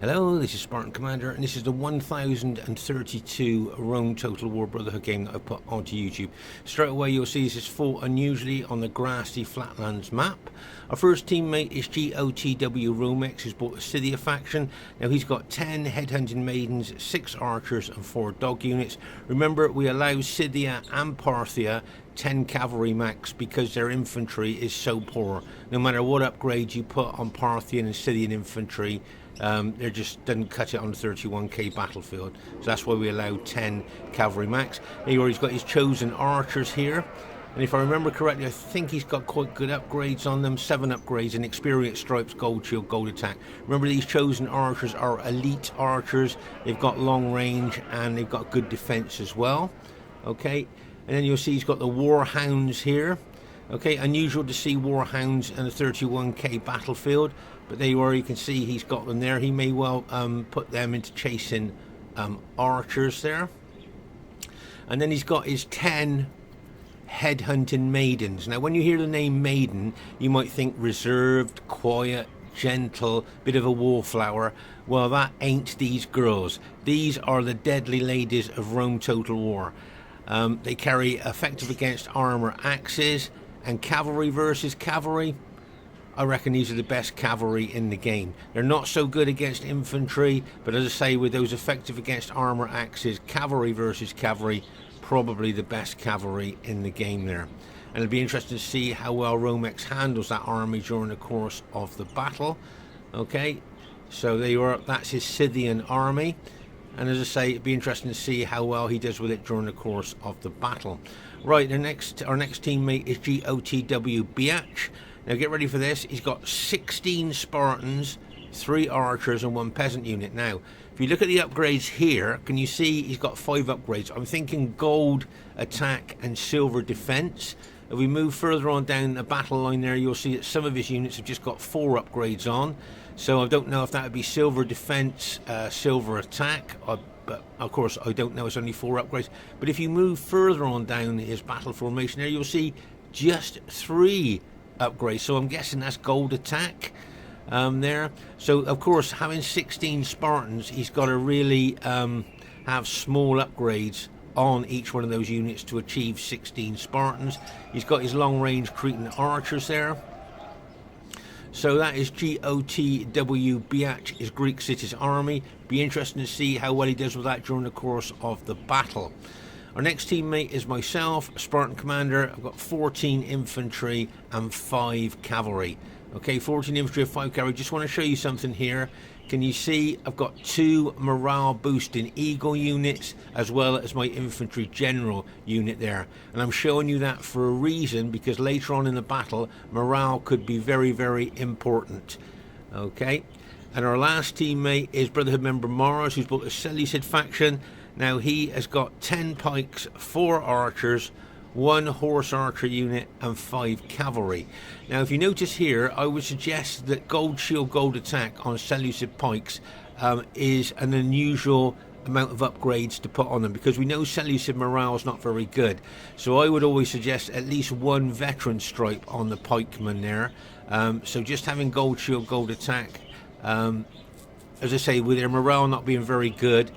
Hello, this is Spartan Commander, and this is the 1032 Rome Total War Brotherhood game that I've put onto YouTube. Straight away you'll see this is fought unusually on the grassy flatlands map. Our first teammate is GoTW Romex, who's bought a Sythia faction. Now he's got 10 headhunting maidens, 6 archers and 4 dog units. Remember, we allow Sythia and Parthia 10 cavalry max because their infantry is so poor. No matter what upgrade you put on Parthian and Scythian infantry, they just didn't cut it on the 31k battlefield. So that's why we allow 10 cavalry max. Here he's got his chosen archers here, and if I remember correctly, I think he's got quite good upgrades on them. 7 upgrades in experience, stripes, gold shield, gold attack. Remember, these chosen archers are elite archers. They've got long range and they've got good defense as well. Okay, and then you'll see he's got the war hounds here. Okay, unusual to see war hounds in a 31k battlefield, but there you are, you can see he's got them there. He may well put them into chasing archers there. And then he's got his 10 headhunting maidens. Now when you hear the name maiden, you might think reserved, quiet, gentle, bit of a wallflower. Well, that ain't these girls. These are the deadly ladies of Rome Total War. They carry effective against armor axes, and cavalry versus cavalry, I reckon these are the best cavalry in the game. They're not so good against infantry, but as I say, with those effective against armor axes, cavalry versus cavalry, probably the best cavalry in the game there. And it'll be interesting to see how well Romex handles that army during the course of the battle. Okay, so there you are, that's his Scythian army. And as I say, it'd be interesting to see how well he does with it during the course of the battle. Right, our next teammate is GoTW Beatch. Now get ready for this. He's got 16 Spartans, 3 archers and 1 peasant unit. Now, if you look at the upgrades here, can you see he's got 5 upgrades? I'm thinking gold attack and silver defense. If we move further on down the battle line there, you'll see that some of his units have just got 4 upgrades on. So I don't know if that would be silver defense, silver attack, but of course I don't know, it's only 4 upgrades. But if you move further on down his battle formation there, you'll see just 3 upgrades. So I'm guessing that's gold attack there. So of course, having 16 Spartans, he's got to really have small upgrades on each one of those units to achieve 16 Spartans. He's got his long range Cretan archers there. So that is GoTW Beatch, his Greek city's army. Be interesting to see how well he does with that during the course of the battle. Our next teammate is myself, Spartan Commander. I've got 14 infantry and 5 cavalry. Okay, 14 infantry and 5 cavalry. Just want to show you something here. Can you see I've got 2 morale boosting eagle units as well as my infantry general unit there, and I'm showing you that for a reason, because later on in the battle morale could be very, very important. Okay, and our last teammate is Brotherhood member Mars, who's bought a Seleucid faction. Now he has got 10 pikes, 4 archers, 1 horse archer unit and 5 cavalry. Now if you notice here, I would suggest that gold shield, gold attack on Seleucid pikes is an unusual amount of upgrades to put on them, because we know Seleucid morale is not very good. So I would always suggest at least 1 veteran stripe on the pikeman there. So just having gold shield, gold attack, as I say, with their morale not being very good,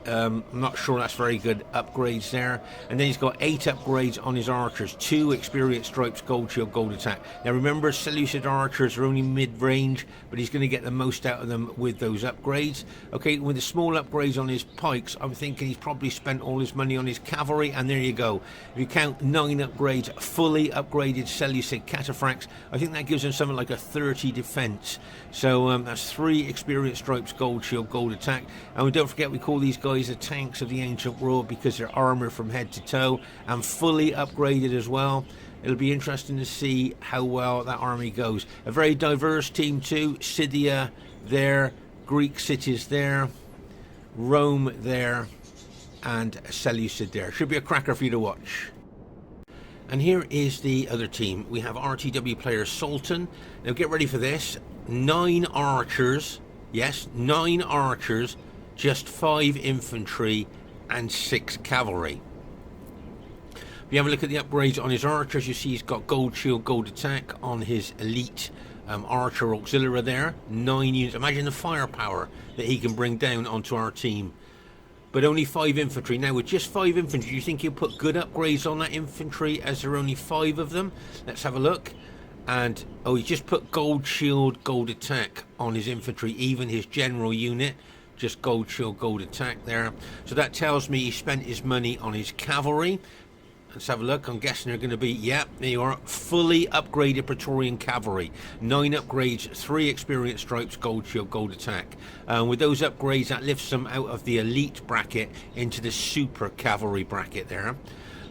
I'm not sure that's very good upgrades there. And then he's got 8 upgrades on his archers, 2 experience stripes, gold shield, gold attack. Now remember, Seleucid archers are only mid-range, but he's going to get the most out of them with those upgrades. Okay, with the small upgrades on his pikes, I'm thinking he's probably spent all his money on his cavalry, and there you go. If you count 9 upgrades, fully upgraded Seleucid cataphracts, I think that gives him something like a 30 defense. So that's 3 experience stripes, gold shield, gold attack. And don't forget, we call these guys the tanks of the ancient world because they're armored from head to toe and fully upgraded as well. It'll be interesting to see how well that army goes. A very diverse team too. Sythia there, Greek cities there, Rome there, and Seleucid there. Should be a cracker for you to watch. And here is the other team. We have RTW player Sultan. Now get ready for this. 9 archers. Yes, 9 archers. Just 5 infantry and 6 cavalry. If you have a look at the upgrades on his archers, you see he's got gold shield, gold attack on his elite archer auxiliary there. 9 units. Imagine the firepower that he can bring down onto our team. But only 5 infantry. Now, with just 5 infantry, do you think he'll put good upgrades on that infantry as there are only 5 of them? Let's have a look. And, oh, he just put gold shield, gold attack on his infantry, even his general unit. Just gold shield, gold attack there. So that tells me he spent his money on his cavalry. Let's have a look. I'm guessing they're going to be, yeah, there you are, fully upgraded Praetorian cavalry. 9 upgrades, 3 experience stripes, gold shield, gold attack. With those upgrades, that lifts them out of the elite bracket into the super cavalry bracket there.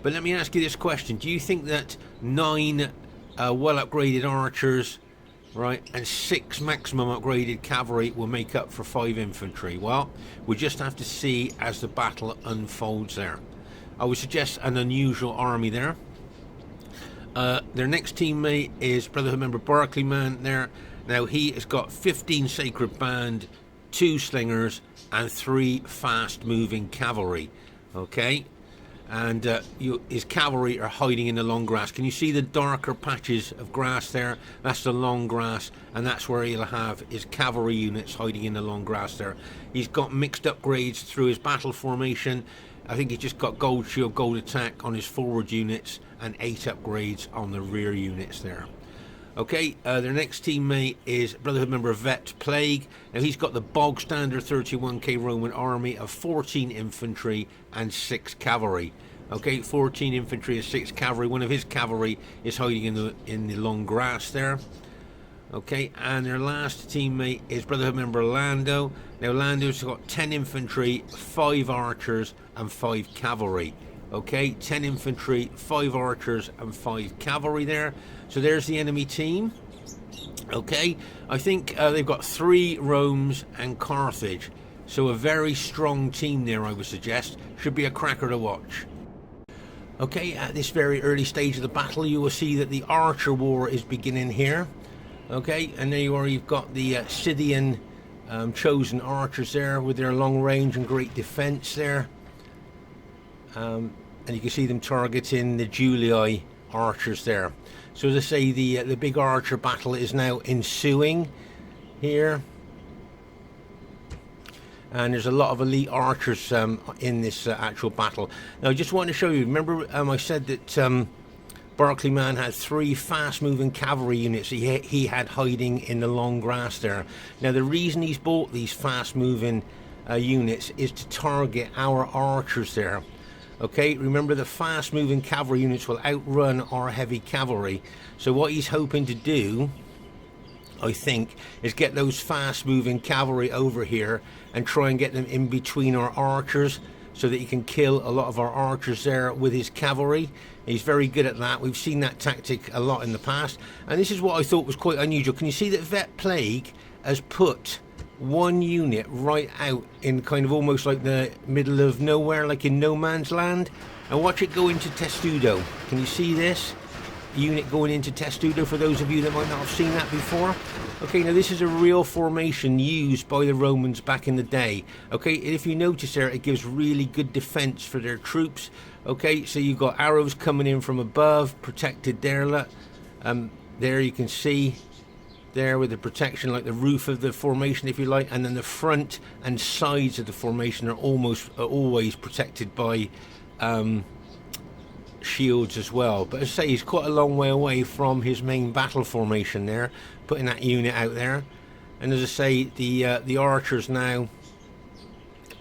But let me ask you this question. Do you think that 9 well upgraded archers, right, and 6 maximum upgraded cavalry will make up for 5 infantry? Well, we just have to see as the battle unfolds there. I would suggest an unusual army there. Their next teammate is Brotherhood member Barclayman there. Now he has got 15 Sacred Band, 2 Slingers and 3 fast moving cavalry. Okay, and his cavalry are hiding in the long grass. Can you see the darker patches of grass there? That's the long grass, and that's where he'll have his cavalry units hiding in the long grass there. He's got mixed upgrades through his battle formation. I think he's just got gold shield, gold attack on his forward units and 8 upgrades on the rear units there. Okay, their next teammate is Brotherhood member Vet Plague. Now he's got the bog standard 31k Roman army of 14 infantry and 6 cavalry. Okay, 14 infantry and 6 cavalry. One of his cavalry is hiding in the long grass there. Okay, and their last teammate is Brotherhood member Lando. Now Lando's got 10 infantry, 5 archers and 5 cavalry. Okay, 10 infantry, 5 archers and 5 cavalry there. So there's the enemy team. Okay, I think they've got 3 Romes and Carthage. So a very strong team there, I would suggest. Should be a cracker to watch. Okay, at this very early stage of the battle, you will see that the archer war is beginning here. Okay, and there you are, you've got the Scythian chosen archers there with their long range and great defense there. And you can see them targeting the Julii archers there. So as I say, the big archer battle is now ensuing here. And there's a lot of elite archers in this actual battle. Now I just want to show you, remember I said that Barclayman had 3 fast-moving cavalry units he had hiding in the long grass there. Now the reason he's bought these fast-moving units is to target our archers there. Okay, remember the fast-moving cavalry units will outrun our heavy cavalry. So what he's hoping to do, I think, is get those fast-moving cavalry over here and try and get them in between our archers, so that he can kill a lot of our archers there with his cavalry. He's very good at that. We've seen that tactic a lot in the past. And this is what I thought was quite unusual. Can you see that Vet Plague has put 1 unit right out in kind of almost like the middle of nowhere, like in no man's land? And watch it go into Testudo. Can you see this? Unit going into Testudo, for those of you that might not have seen that before. Okay, now this is a real formation used by the Romans back in the day. Okay, if you notice there, it gives really good defense for their troops. Okay, so you've got arrows coming in from above, protected there. There you can see there with the protection, like the roof of the formation, if you like, and then the front and sides of the formation are always protected by shields as well. But as I say, he's quite a long way away from his main battle formation there, putting that unit out there. And as I say, the archers now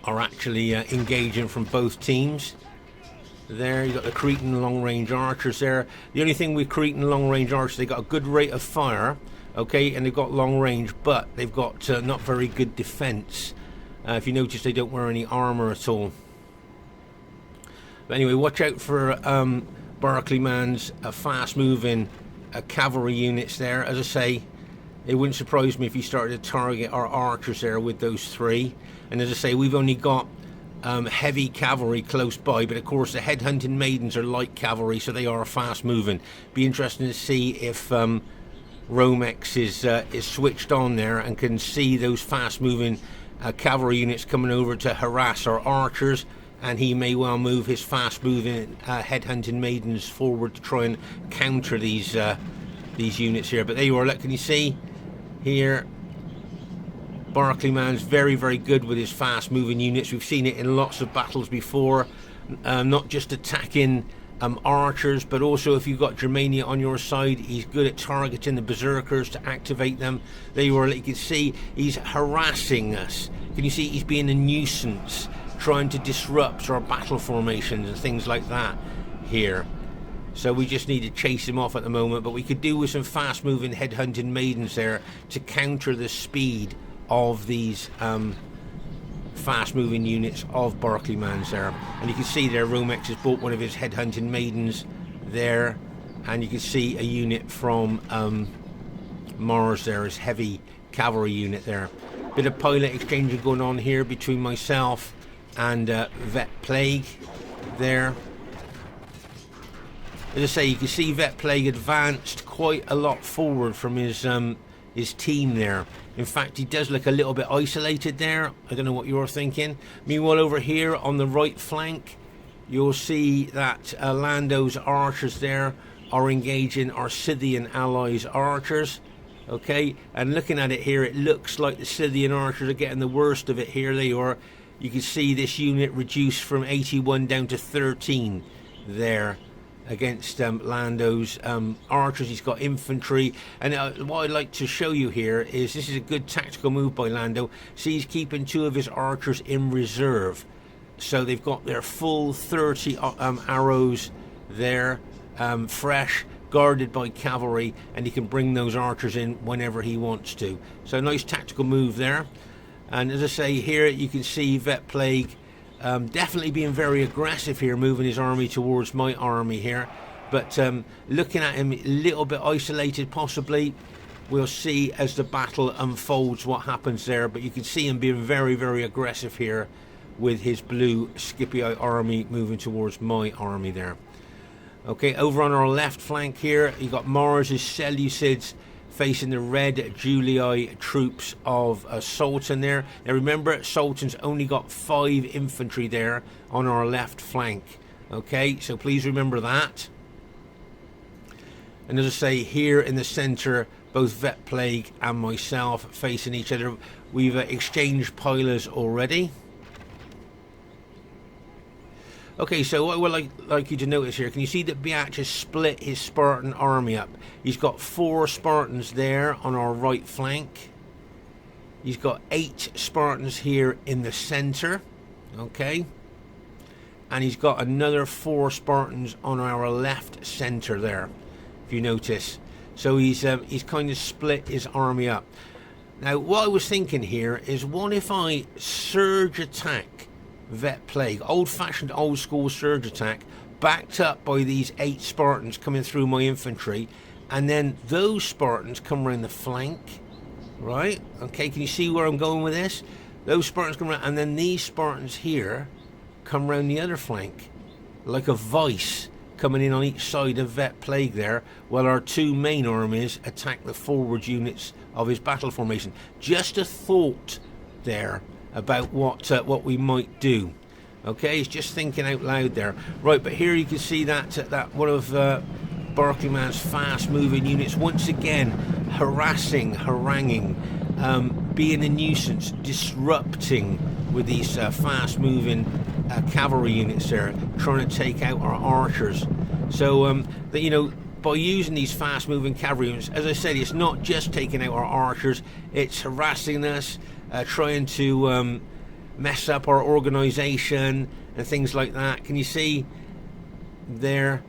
are actually engaging from both teams. There you've got the Cretan long range archers there. The only thing with Cretan long range archers, they got a good rate of fire, okay, and they've got long range, but they've got not very good defense. If you notice, they don't wear any armor at all. But anyway, watch out for Barclayman's fast-moving cavalry units there. As I say, it wouldn't surprise me if he started to target our archers there with those 3. And as I say, we've only got heavy cavalry close by, but of course the headhunting maidens are light cavalry, so they are fast-moving. Be interesting to see if Romex is switched on there and can see those fast-moving cavalry units coming over to harass our archers. And he may well move his fast-moving headhunting maidens forward to try and counter these units here. But there you are. Look, can you see? here. Barclayman's very, very good with his fast moving units. We've seen it in lots of battles before, not just attacking archers, but also if you've got Germania on your side, he's good at targeting the berserkers to activate them. There you are, you can see he's harassing us. Can you see he's being a nuisance, trying to disrupt our battle formations and things like that here. So we just need to chase him off at the moment, but we could do with some fast moving headhunting maidens there to counter the speed of these fast moving units of Barclayman's there. And you can see there Romex has bought one of his headhunting maidens there, and you can see a unit from Mars there, his heavy cavalry unit there. Bit of pilot exchanging going on here between myself and Vet Plague there. As I say, you can see Vet Plague advanced quite a lot forward from his team there. In fact, he does look a little bit isolated there. I don't know what you're thinking. Meanwhile, over here on the right flank, you'll see that Lando's archers there are engaging our Scythian allies' archers. Okay, and looking at it here, it looks like the Scythian archers are getting the worst of it here. They are. You can see this unit reduced from 81 down to 13 there against Lando's archers. He's got infantry, and what I'd like to show you here is this is a good tactical move by Lando. See, he's keeping 2 of his archers in reserve, so they've got their full 30 arrows there, fresh, guarded by cavalry, and he can bring those archers in whenever he wants to. So nice tactical move there. And as I say, here you can see Vet Plague definitely being very aggressive here, moving his army towards my army here, but looking at him a little bit isolated possibly. We'll see as the battle unfolds what happens there, but you can see him being very, very aggressive here with his blue Scipii army moving towards my army there. Okay, over on our left flank here, you got Mars's Seleucids facing the red Julii troops of Sultan there. Now remember, Sultan's only got 5 infantry there on our left flank. Okay, so please remember that. And as I say, here in the centre, both Vet Plague and myself facing each other. We've exchanged pilers already. Okay, so what I would like you to notice here, can you see that Beatch has split his Spartan army up? He's got 4 Spartans there on our right flank. He's got 8 Spartans here in the centre, okay? And he's got another 4 Spartans on our left centre there, if you notice. So he's kind of split his army up. Now, what I was thinking here is, what if I surge attack Vet Plague, old-fashioned, old-school surge attack, backed up by these 8 Spartans coming through my infantry, and then those Spartans come around the flank, right? Okay, can you see where I'm going with this? Those Spartans come around, and then these Spartans here come around the other flank, like a vice coming in on each side of Vet Plague there, while our 2 main armies attack the forward units of his battle formation. Just a thought there about what we might do. Okay, he's just thinking out loud there. Right, but here you can see that one of Barclayman's fast moving units once again harassing, haranguing, being a nuisance, disrupting with these fast moving cavalry units there, trying to take out our archers. So you know, by using these fast moving cavalry units, as I said, it's not just taking out our archers, it's harassing us, trying to mess up our organisation and things like that. Can you see there?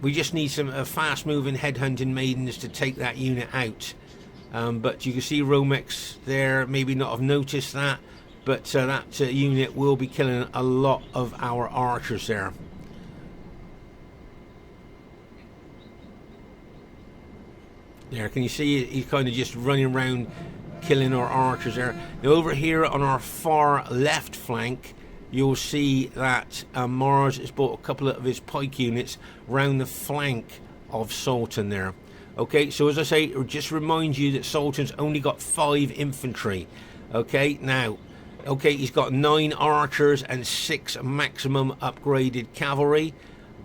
We just need some fast moving headhunting maidens to take that unit out. But you can see Romex there, maybe not have noticed that, but that unit will be killing a lot of our archers there. There, can you see he's kind of just running around killing our archers there. Now over here on our far left flank, you'll see that Mars has brought a couple of his pike units round the flank of Sultan there. Okay, so as I say, just remind you that Sultan's only got 5 infantry. Okay, now, okay, he's got 9 archers and 6 maximum upgraded cavalry.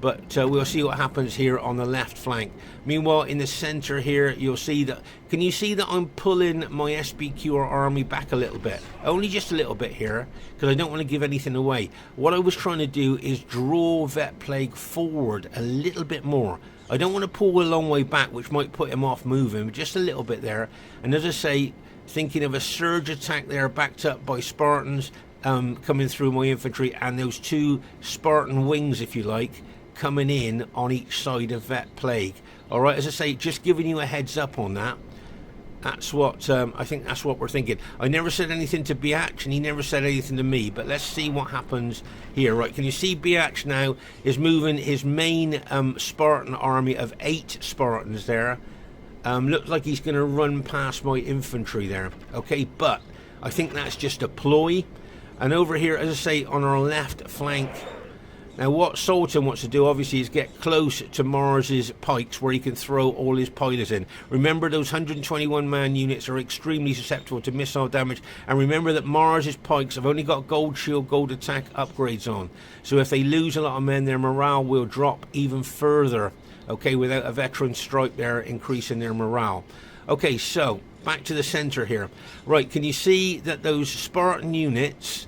But we'll see what happens here on the left flank. Meanwhile, in the center here, you'll see that... Can you see that I'm pulling my SBQR army back a little bit? Only just a little bit here, because I don't want to give anything away. What I was trying to do is draw Vet Plague forward a little bit more. I don't want to pull a long way back, which might put him off moving, but just a little bit there. And as I say, thinking of a surge attack there, backed up by Spartans coming through my infantry, and those 2 Spartan wings, if you like, coming in on each side of Vet Plague. Alright, as I say, just giving you a heads up on that. That's what I think that's what we're thinking. I never said anything to Beatch, and he never said anything to me, but let's see what happens here. Right, can you see Beatch now is moving his main Spartan army of 8 Spartans there. Looks like he's going to run past my infantry there. Okay, but I think that's just a ploy. And over here, as I say, on our left flank, now what Sultan wants to do obviously is get close to Mars's pikes where he can throw all his pilots in. Remember, those 121 man units are extremely susceptible to missile damage, and remember that Mars's pikes have only got gold shield, gold attack upgrades on, so if they lose a lot of men, their morale will drop even further, okay, without a veteran strike there increasing their morale. Okay, so back to the center here. Right, can you see that those Spartan units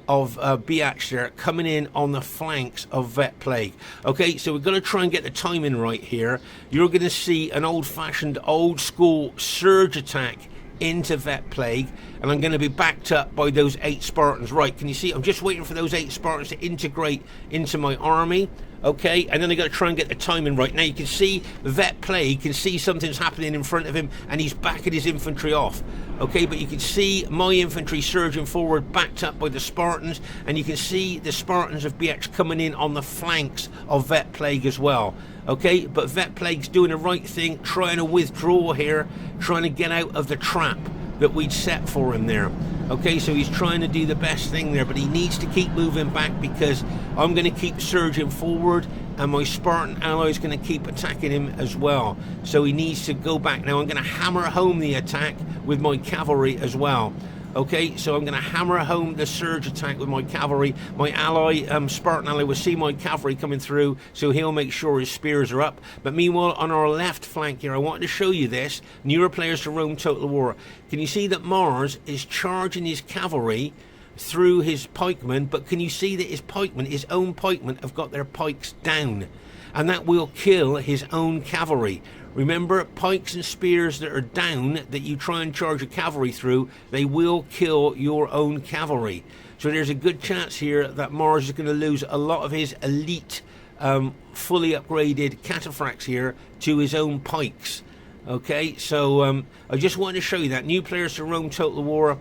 of Beatch there coming in on the flanks of Vet Plague? Okay, so we're going to try and get the timing right here. You're going to see an old-fashioned, old-school surge attack into Vet Plague, and I'm going to be backed up by those 8 Spartans. Right, can you see? I'm just waiting for those 8 Spartans to integrate into my army. Okay, and then I got to try and get the timing right. Now you can see Vet Plague can see something's happening in front of him, and he's backing his infantry off. Okay, but you can see my infantry surging forward, backed up by the Spartans, and you can see the Spartans of Beatch coming in on the flanks of Vet Plague as well. Okay, but Vet Plague's doing the right thing, trying to withdraw here, trying to get out of the trap that we'd set for him there. Okay, so he's trying to do the best thing there, but he needs to keep moving back, because I'm going to keep surging forward, and my Spartan ally is going to keep attacking him as well. So he needs to go back. Now I'm going to hammer home the attack with my cavalry as well. Okay, so I'm going to hammer home the surge attack with my cavalry. My ally, Spartan ally, will see my cavalry coming through, so he'll make sure his spears are up. But meanwhile, on our left flank here, I wanted to show you this. Newer players to Rome Total War. Can you see that Mars is charging his cavalry through his pikemen? But can you see that his pikemen, his own pikemen, have got their pikes down? And that will kill his own cavalry. Remember, pikes and spears that are down, that you try and charge a cavalry through, they will kill your own cavalry. So there's a good chance here that Mars is going to lose a lot of his elite, fully upgraded cataphracts here to his own pikes. Okay, so I just wanted to show you that. New players to Rome Total War,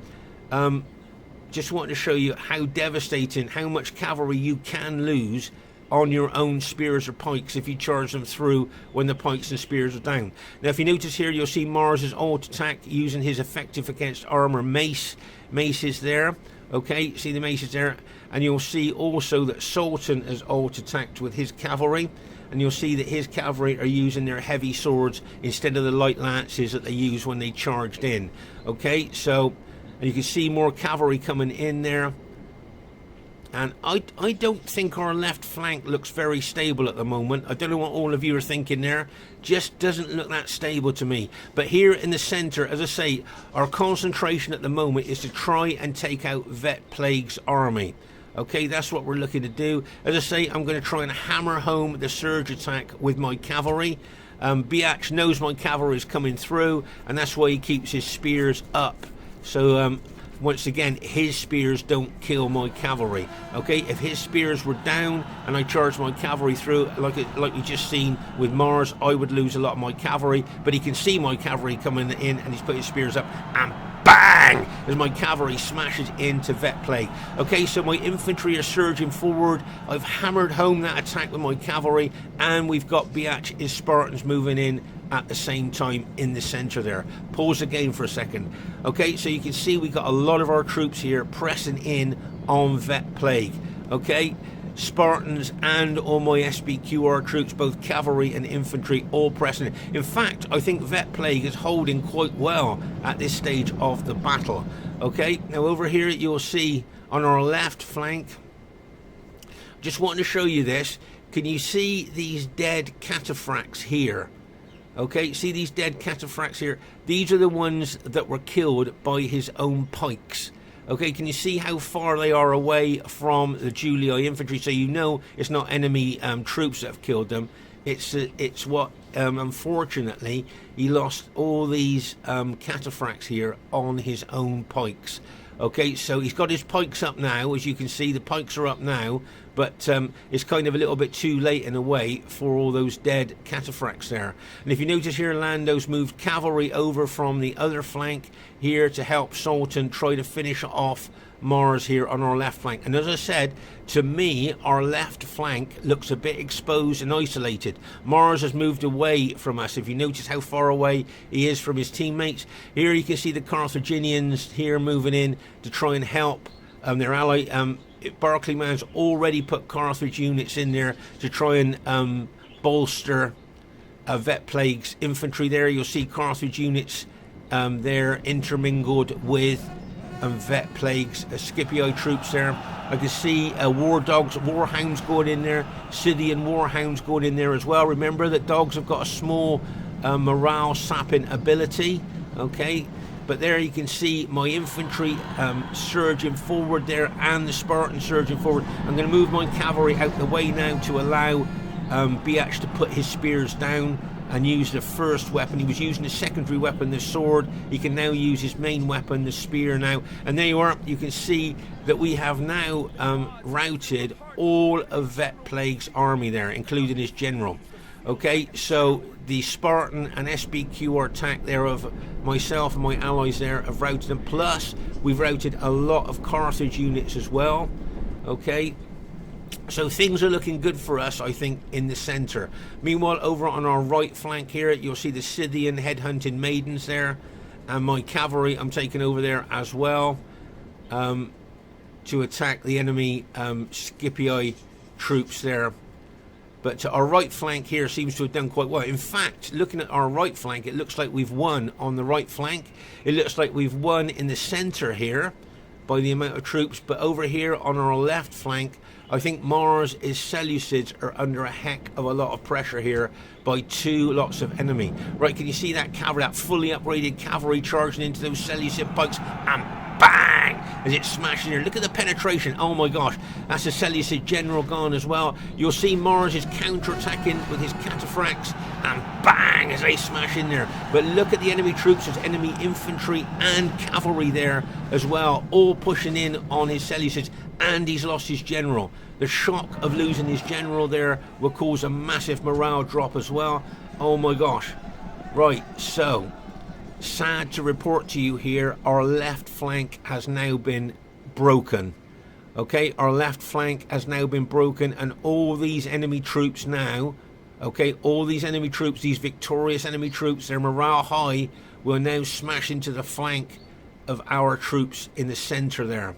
just wanted to show you how devastating, how much cavalry you can lose on your own spears or pikes if you charge them through when the pikes and spears are down. Now if you notice here, you'll see Mars's alt attack using his effective against armor mace. Mace is there. Okay, see the mace is there, and you'll see also that Sultan has alt attacked with his cavalry, and you'll see that his cavalry are using their heavy swords instead of the light lances that they used when they charged in. Okay, so and you can see more cavalry coming in there. And I don't think our left flank looks very stable at the moment. I don't know what all of you are thinking there. Just doesn't look that stable to me. But here in the centre, as I say, our concentration at the moment is to try and take out Vet Plague's army. Okay, that's what we're looking to do. As I say, I'm going to try and hammer home the surge attack with my cavalry. Beatch knows my cavalry is coming through, and that's why he keeps his spears up. So, once again, his spears don't kill my cavalry. Okay, if his spears were down and I charged my cavalry through, like you just seen with Mars, I would lose a lot of my cavalry. But he can see my cavalry coming in, and he's put his spears up, and bang, as my cavalry smashes into Vet Plague. Okay, so my infantry are surging forward. I've hammered home that attack with my cavalry, and we've got Beatch, his Spartans, moving in at the same time in the center there. Pause the game for a second. Okay, so you can see we got a lot of our troops here pressing in on Vet Plague. Okay, Spartans and all my SBQR troops, both cavalry and infantry, all pressing in. In fact, I think Vet Plague is holding quite well at this stage of the battle. Okay, now over here you'll see on our left flank, just wanting to show you this. can you see these dead cataphracts here? Okay, see these dead cataphracts here? These are the ones that were killed by his own pikes. Okay, can you see how far they are away from the Julii infantry? So you know it's not enemy troops that have killed them. It's what, unfortunately, he lost all these cataphracts here on his own pikes. Okay, so he's got his pikes up now. As you can see, the pikes are up now, but it's kind of a little bit too late in a way for all those dead cataphracts there. And if you notice here, Lando's moved cavalry over from the other flank here to help Sultan try to finish off Mars here on our left flank. And as I said, to me, our left flank looks a bit exposed and isolated. Mars has moved away from us. If you notice how far away he is from his teammates, here you can see the Carthaginians here moving in to try and help their ally. Barclayman's already put Carthage units in there to try and bolster Vet Plague's infantry there. You'll see Carthage units there intermingled with Vet Plague's Scipii troops there. I can see war dogs, warhounds going in there, Scythian warhounds going in there as well. Remember that dogs have got a small morale sapping ability, okay? But there you can see my infantry surging forward there, and the Spartan surging forward. I'm going to move my cavalry out the way now to allow Beatch to put his spears down and use the first weapon. He was using the secondary weapon, the sword. He can now use his main weapon, the spear now. And there you are. You can see that we have now routed all of Vet Plague's army there, including his general. Okay, so the Spartan and SBQ attack there of myself and my allies there have routed them. Plus, we've routed a lot of Carthage units as well. Okay, so things are looking good for us, I think, in the centre. Meanwhile, over on our right flank here, you'll see the Scythian headhunting maidens there. And my cavalry, I'm taking over there as well to attack the enemy Scipii troops there. But our right flank here seems to have done quite well. In fact, looking at our right flank, it looks like we've won on the right flank. It looks like we've won in the centre here by the amount of troops. But over here on our left flank, I think Mars' Seleucids are under a heck of a lot of pressure here by two lots of enemy. Right, can you see that cavalry, that fully upgraded cavalry charging into those Seleucid pikes, and bang, as it's smashing here. Look at the penetration. Oh my gosh, that's a Seleucid general gone as well. You'll see Mars is counter-attacking with his cataphracts, and bang, as they smash in there. But look at the enemy troops. There's enemy infantry and cavalry there as well, all pushing in on his Seleucids. And he's lost his general. The shock of losing his general there will cause a massive morale drop as well. Oh my gosh. Right, so sad to report to you here, our left flank has now been broken. Okay, our left flank has now been broken, and all these enemy troops now, okay, all these enemy troops, these victorious enemy troops, their morale high, will now smash into the flank of our troops in the centre there.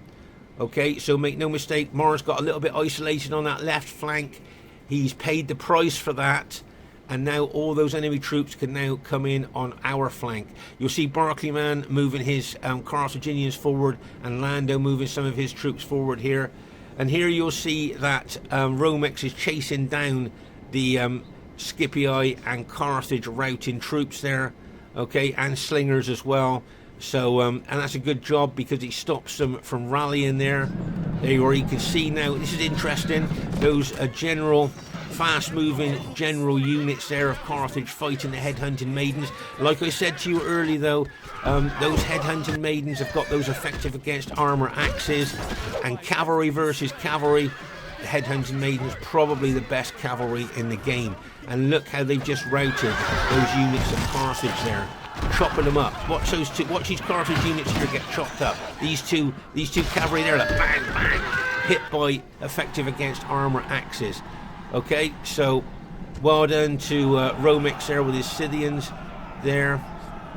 Okay, so make no mistake, Mars got a little bit isolated on that left flank. He's paid the price for that, and now all those enemy troops can now come in on our flank. You'll see Barclayman moving his Carthaginians forward, and Lando moving some of his troops forward here. And here you'll see that Romex is chasing down the Scipii and Carthage routing troops there, okay, and slingers as well. So, and that's a good job because he stops them from rallying there. There you are. You can see now, this is interesting, those fast-moving general units there of Carthage fighting the headhunting maidens. Like I said to you earlier, though, those headhunting maidens have got those effective against armour axes, and cavalry versus cavalry. The headhunting maidens probably the best cavalry in the game. And look how they've just routed those units of Carthage there, chopping them up. Watch these Carthage units here get chopped up. These two cavalry there, like bang, bang, hit by effective against armour axes. Okay, so well done to Romex there with his Scythians there.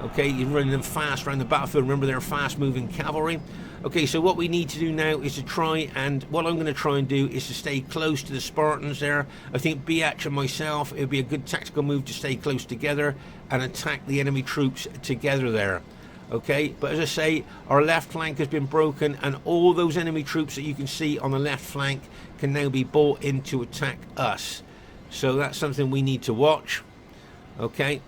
Okay, you're running them fast around the battlefield. Remember, they're fast-moving cavalry. Okay, so what we need to do now is to try, and what I'm going to try and do is to stay close to the Spartans there. I think Beatch and myself, it would be a good tactical move to stay close together and attack the enemy troops together there. Okay, but as I say, our left flank has been broken, and all those enemy troops that you can see on the left flank can now be brought in to attack us. So that's something we need to watch. Okay.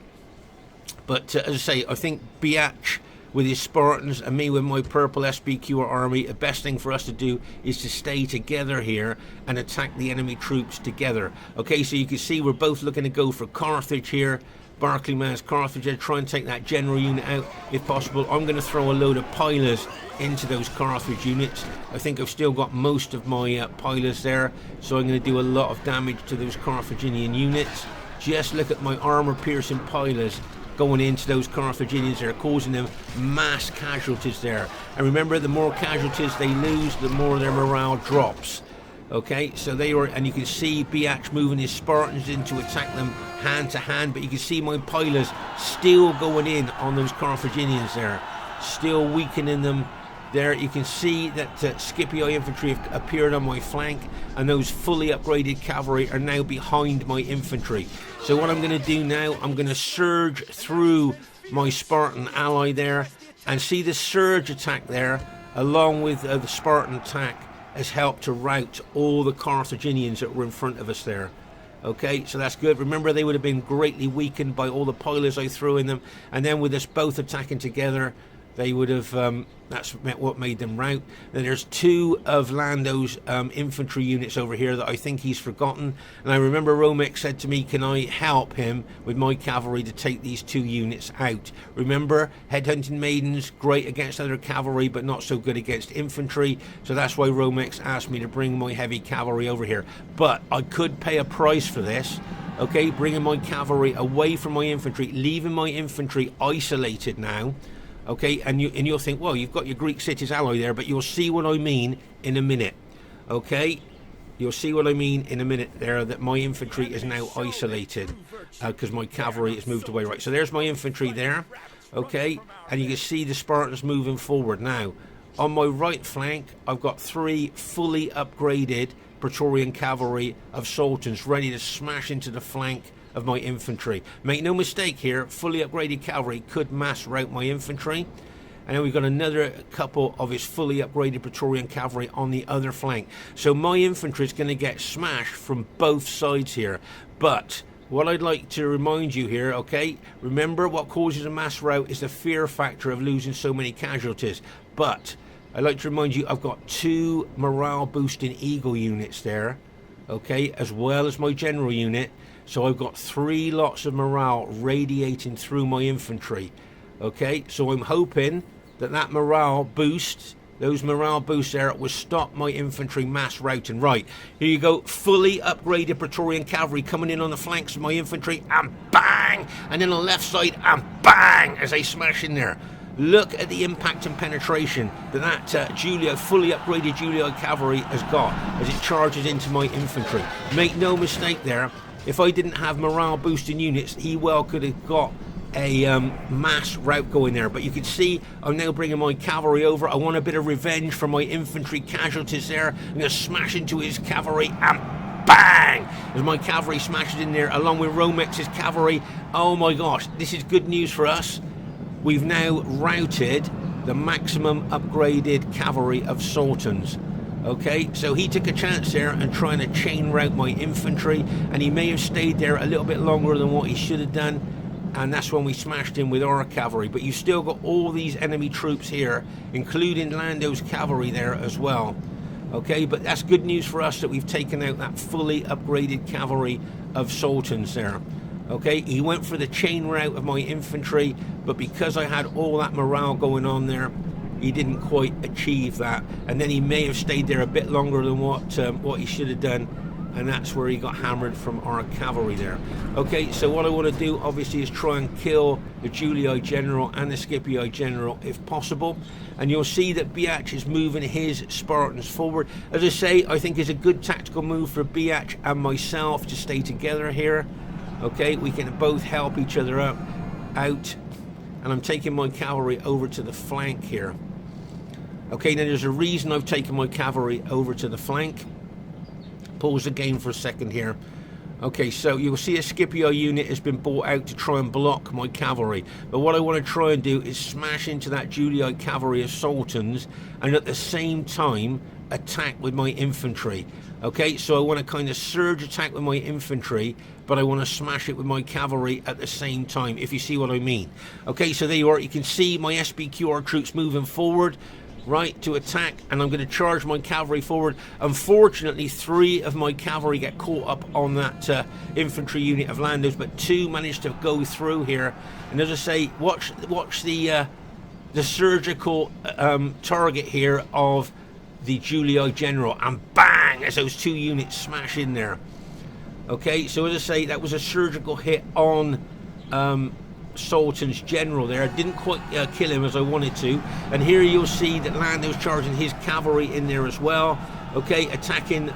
But as I say, I think Beatch with his Spartans and me with my purple SBQ army, the best thing for us to do is to stay together here and attack the enemy troops together. Okay, so you can see we're both looking to go for Carthage here. Barclayman's Carthage, I'd try and take that general unit out if possible. I'm going to throw a load of pilers into those Carthage units. I think I've still got most of my pilers there, so I'm going to do a lot of damage to those Carthaginian units. Just look at my armor-piercing pilers going into those Carthaginians. They're causing them mass casualties there. And remember, the more casualties they lose, the more their morale drops. Okay, so they were, and you can see Beatch moving his Spartans in to attack them hand to hand, but you can see my pilers still going in on those Carthaginians there, still weakening them. There you can see that Scipio infantry have appeared on my flank, and those fully upgraded cavalry are now behind my infantry. So what I'm going to do now, I'm going to surge through my Spartan ally there, and see the surge attack there, along with the Spartan attack, has helped to rout all the Carthaginians that were in front of us there. Okay, so that's good. Remember, they would have been greatly weakened by all the pilers I threw in them, and then with us both attacking together, they would have, that's what made them rout. Then there's two of Lando's infantry units over here that I think he's forgotten. And I remember Romex said to me, can I help him with my cavalry to take these two units out? Remember, headhunting maidens, great against other cavalry, but not so good against infantry. So that's why Romex asked me to bring my heavy cavalry over here. But I could pay a price for this. Okay, bringing my cavalry away from my infantry, leaving my infantry isolated now. Okay, and you'll think, well, you've got your Greek cities ally there, but you'll see what I mean in a minute. Okay, you'll see what I mean in a minute there, that my infantry is now isolated because my cavalry has moved away. Right, so there's my infantry there. Okay, and you can see the Spartans moving forward now. On my right flank, I've got three fully upgraded Praetorian cavalry of Sultans ready to smash into the flank of my infantry. Make no mistake here, fully upgraded cavalry could mass rout my infantry. And then we've got another couple of his fully upgraded Praetorian cavalry on the other flank. So my infantry is going to get smashed from both sides here. But what I'd like to remind you here, okay, remember what causes a mass rout is the fear factor of losing so many casualties. But I'd like to remind you, I've got two morale boosting Eagle units there, okay, as well as my general unit. So I've got three lots of morale radiating through my infantry. Okay, so I'm hoping that that morale boost, those morale boosts there, will stop my infantry mass routing. Right, here you go, fully upgraded Praetorian cavalry coming in on the flanks of my infantry, and bang! And then on the left side, and bang! As they smash in there. Look at the impact and penetration that Julio, fully upgraded Julio cavalry has got as it charges into my infantry. Make no mistake there, if I didn't have morale boosting units, he well could have got a mass rout going there. But you can see I'm now bringing my cavalry over. I want a bit of revenge for my infantry casualties there. I'm going to smash into his cavalry, and bang! As my cavalry smashes in there along with Romex's cavalry. Oh my gosh, this is good news for us. We've now routed the maximum upgraded cavalry of Sultans. Okay, so he took a chance there and trying to chain rout my infantry, and he may have stayed there a little bit longer than what he should have done, and that's when we smashed him with our cavalry. But you've still got all these enemy troops here, including Lando's cavalry there as well. Okay, but that's good news for us that we've taken out that fully upgraded cavalry of Sultans there. Okay, he went for the chain rout of my infantry, but because I had all that morale going on there, he didn't quite achieve that, and then he may have stayed there a bit longer than what he should have done, and that's where he got hammered from our cavalry there. Okay, so what I want to do obviously is try and kill the Julii general and the Scipii general if possible, and you'll see that Beatch is moving his Spartans forward. As I say, I think it's a good tactical move for Beatch and myself to stay together here. Okay, we can both help each other out, and I'm taking my cavalry over to the flank here. Okay, now there's a reason I've taken my cavalry over to the flank. Pause the game for a second here. Okay, so you'll see a Scipio unit has been brought out to try and block my cavalry. But what I want to try and do is smash into that Julii cavalry of Sultans, and at the same time attack with my infantry. Okay, so I want to kind of surge attack with my infantry, but I want to smash it with my cavalry at the same time, if you see what I mean. Okay, so there you are. You can see my SBQR troops moving forward, right, to attack, and I'm going to charge my cavalry forward. Unfortunately, 3 of my cavalry get caught up on that infantry unit of Lando's, but 2 managed to go through here. And as I say, watch the surgical target here of the Julii general, and bang, as those 2 units smash in there. Okay, so as I say, that was a surgical hit on Sultan's general there. I didn't quite kill him as I wanted to. And here you'll see that Lando's charging his cavalry in there as well. Okay, attacking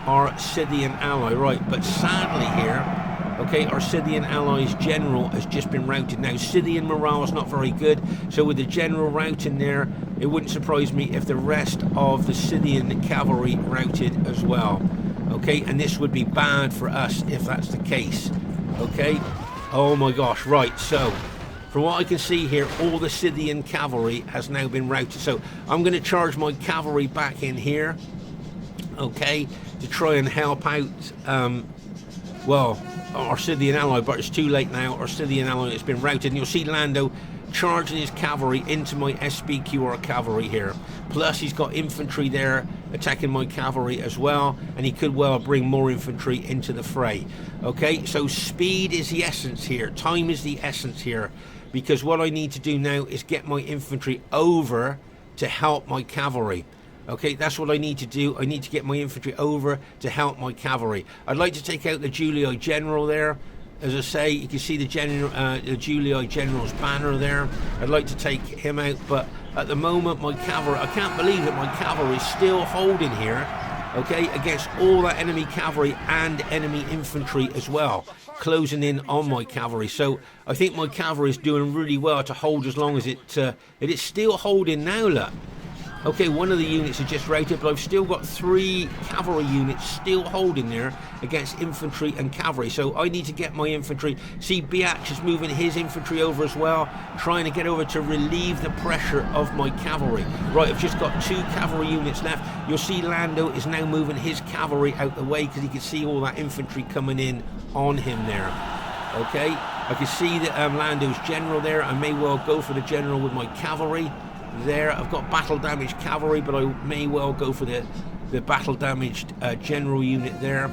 our Scythian ally, right? But sadly here, okay, our Scythian ally's general has just been routed. Now, Scythian morale is not very good, so with the general routing there, it wouldn't surprise me if the rest of the Scythian cavalry routed as well. Okay, and this would be bad for us if that's the case. Okay, oh my gosh, right, so from what I can see here, all the Scythian cavalry has now been routed. So I'm going to charge my cavalry back in here, okay, to try and help out, well, our Scythian ally, but it's too late now. Our Scythian ally has been routed, and you'll see Lando charging his cavalry into my SBQR cavalry here. Plus he's got infantry there attacking my cavalry as well, and he could well bring more infantry into the fray. Okay, so speed is the essence here, time is the essence here, because what I need to do now is get my infantry over to help my cavalry. Okay, that's what I need to do. I need to get my infantry over to help my cavalry. I'd like to take out the Julii general there. As I say, you can see the Julii general's banner there. I'd like to take him out, but at the moment my cavalry, I can't believe that my cavalry is still holding here, okay, against all that enemy cavalry and enemy infantry as well, closing in on my cavalry. So I think my cavalry is doing really well to hold as long as it is still holding now, look. Okay, one of the units are just routed, but I've still got 3 cavalry units still holding there against infantry and cavalry. So I need to get my infantry. See, Beatch is moving his infantry over as well, trying to get over to relieve the pressure of my cavalry. Right, I've just got 2 cavalry units left. You'll see Lando is now moving his cavalry out the way because he can see all that infantry coming in on him there. Okay, I can see that Lando's general there. I may well go for the general with my cavalry. There, I've got battle damaged cavalry, but I may well go for the battle damaged general unit there.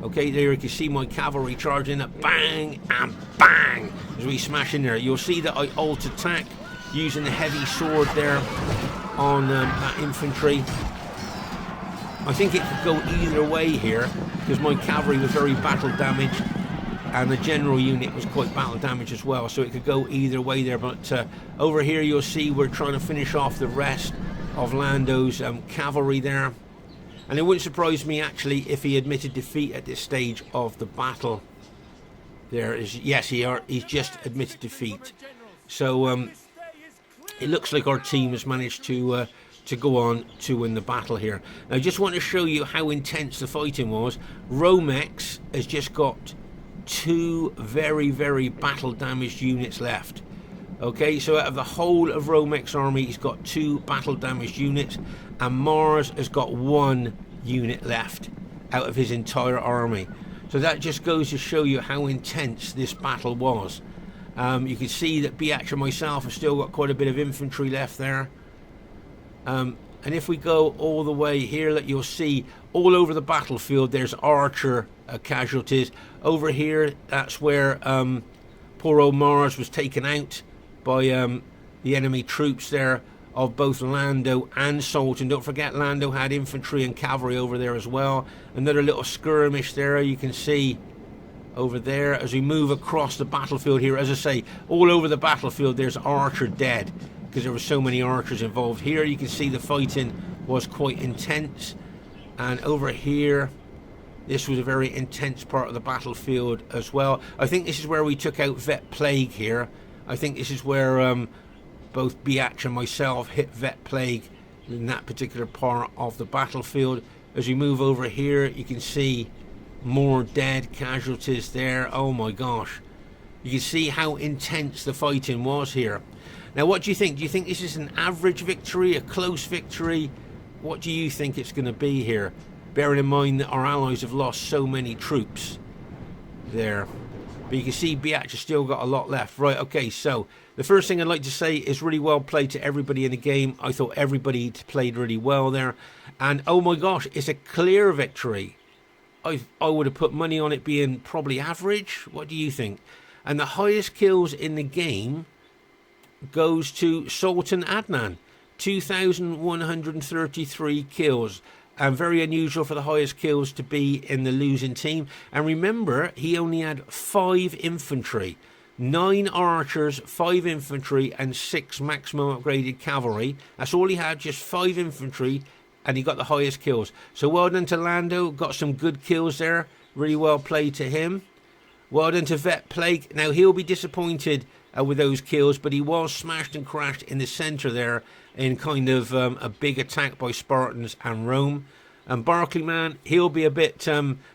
Okay, there you can see my cavalry charging up, bang and bang as we smash in there. You'll see that I alt attack using the heavy sword there on that infantry. I think it could go either way here because my cavalry was very battle damaged and the general unit was quite battle damaged as well, so it could go either way there. But over here you'll see we're trying to finish off the rest of Lando's cavalry there, and it wouldn't surprise me actually if he admitted defeat at this stage of the battle. There is, yes, he's just admitted defeat. So it looks like our team has managed to go on to win the battle here. Now I just want to show you how intense the fighting was. Romex has just got 2 very, very battle damaged units left. Okay, so out of the whole of Romex army, he's got 2 battle damaged units, and Mars has got 1 unit left out of his entire army. So that just goes to show you how intense this battle was. You can see that Beatch and myself have still got quite a bit of infantry left there. And if we go all the way here, that you'll see all over the battlefield there's archer casualties. Over here, that's where poor old Mars was taken out by the enemy troops there of both Lando and Sultan. Don't forget, Lando had infantry and cavalry over there as well. Another little skirmish there you can see over there as we move across the battlefield here. As I say, all over the battlefield there's archer dead because there were so many archers involved. Here you can see the fighting was quite intense, and over here this was a very intense part of the battlefield as well. I think this is where we took out Vet Plague here. I think this is where both Beatch and myself hit Vet Plague in that particular part of the battlefield. As we move over here, you can see more dead casualties there. Oh my gosh. You can see how intense the fighting was here. Now what do you think? Do you think this is an average victory, a close victory? What do you think it's going to be here? Bearing in mind that our allies have lost so many troops there. But you can see Beatch has still got a lot left. Right, okay, so the first thing I'd like to say is really well played to everybody in the game. I thought everybody played really well there. And oh my gosh, it's a clear victory. I would have put money on it being probably average. What do you think? And the highest kills in the game goes to Sultan Adnan. 2,133 kills. And very unusual for the highest kills to be in the losing team. And remember, he only had 5 infantry. 9 archers, 5 infantry, and 6 maximum upgraded cavalry. That's all he had, just 5 infantry, and he got the highest kills. So well done to Lando, got some good kills there. Really well played to him. Well done to Vet Plague. Now he'll be disappointed with those kills, but he was smashed and crashed in the centre there in kind of a big attack by Spartans and Rome. And Barclayman, he'll be a bit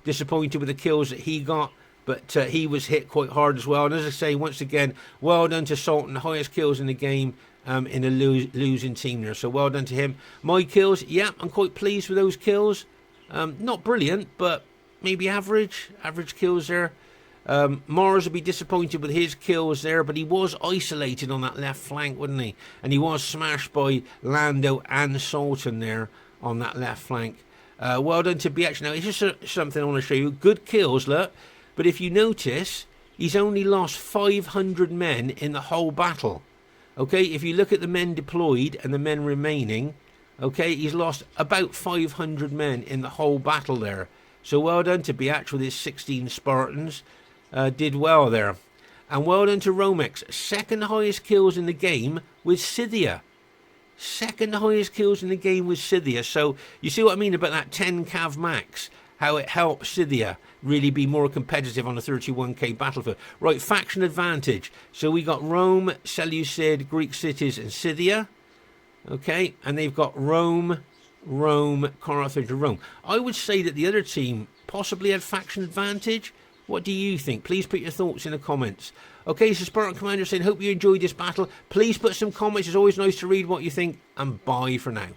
disappointed with the kills that he got, but he was hit quite hard as well. And as I say, once again, well done to Sultan, the highest kills in the game in a losing team there. So well done to him. My kills, yeah, I'm quite pleased with those kills. Not brilliant, but maybe average kills there. Mars would be disappointed with his kills there, but he was isolated on that left flank, wasn't he? And he was smashed by Lando and Sultan there on that left flank. Well done to Beatch. Now, it's just something I want to show you. Good kills, look. But if you notice, he's only lost 500 men in the whole battle. Okay, if you look at the men deployed and the men remaining, okay, he's lost about 500 men in the whole battle there. So well done to Beatch with his 16 Spartans. Did well there. And well done to Romex. Second highest kills in the game with Sythia. Second highest kills in the game with Sythia. So you see what I mean about that 10 cav max. How it helps Sythia really be more competitive on a 31k battlefield. Right, faction advantage. So we got Rome, Seleucid, Greek cities and Sythia. Okay, and they've got Rome, Carthage and Rome. I would say that the other team possibly had faction advantage. What do you think? Please put your thoughts in the comments. Okay, so Spartan Commander saying, hope you enjoyed this battle. Please put some comments. It's always nice to read what you think. And bye for now.